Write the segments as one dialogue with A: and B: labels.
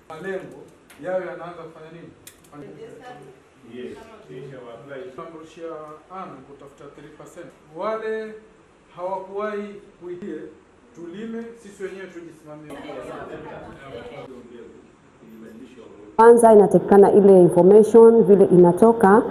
A: malengo yao yanaanza kufanya nini? Tunamrushia kutafuta 3%. Wale hawakuwahi kuitie tulime sisi wenyewe tujisimamie.
B: Kwanza inatakikana ile information vile inatoka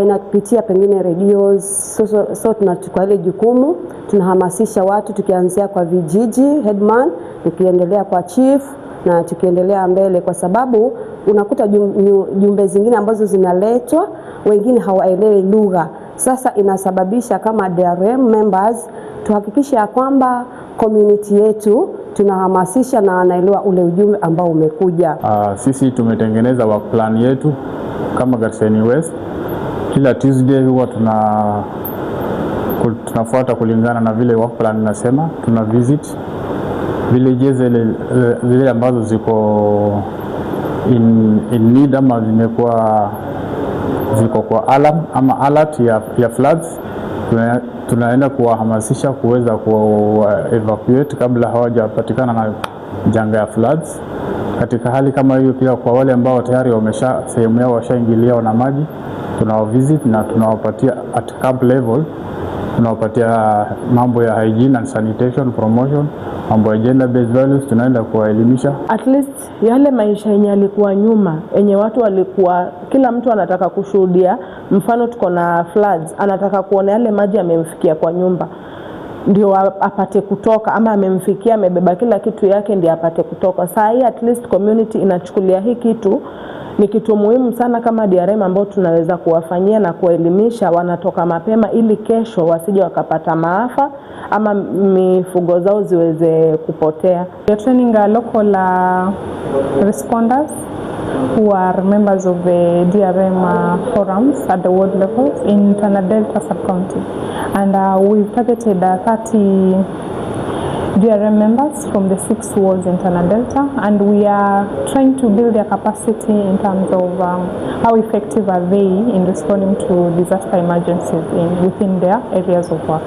B: inapitia pengine radios, so tunachukua ile jukumu, tunahamasisha watu tukianzia kwa vijiji headman, tukiendelea kwa chief na tukiendelea mbele, kwa sababu unakuta jumbe zingine ambazo zinaletwa wengine hawaelewi lugha. Sasa inasababisha kama DRM members tuhakikishe ya kwamba community yetu tunahamasisha na anaelewa ule ujumbe ambao umekuja.
C: Sisi tumetengeneza work plan yetu kama Garseni West. Kila Tuesday huwa tunafuata kulingana na vile work plan inasema. Tuna visit villages zile ambazo ziko in need ama ziko kwa alarm ama alert ya floods. Tunaenda kuwahamasisha kuweza evacuate kabla hawajapatikana na janga ya floods. Katika hali kama hiyo, pia kwa wale ambao tayari sehemu yao washaingiliwa na maji, tunawavisit na tunawapatia at camp level, tunawapatia mambo ya hygiene and sanitation promotion, mambo ya gender based values, tunaenda kuwaelimisha.
D: At least yale maisha yenye yalikuwa nyuma, yenye watu walikuwa kila mtu anataka kushuhudia, mfano tuko na floods, anataka kuona yale maji yamemfikia kwa nyumba ndio apate kutoka, ama amemfikia amebeba kila kitu yake ndio apate kutoka. Saa hii at least community inachukulia hii kitu ni kitu muhimu sana kama DRM ambao tunaweza kuwafanyia na kuelimisha, wanatoka mapema ili kesho wasije wakapata maafa ama mifugo zao ziweze kupotea.
E: We are training local responders who are members of the DRM forums at the world level in Tana Delta sub-county, and we've targeted 30 DRM members from the 6 wards in Tana Delta, and we are trying to build their capacity in terms of how effective are they in responding to disaster emergencies within their areas of work.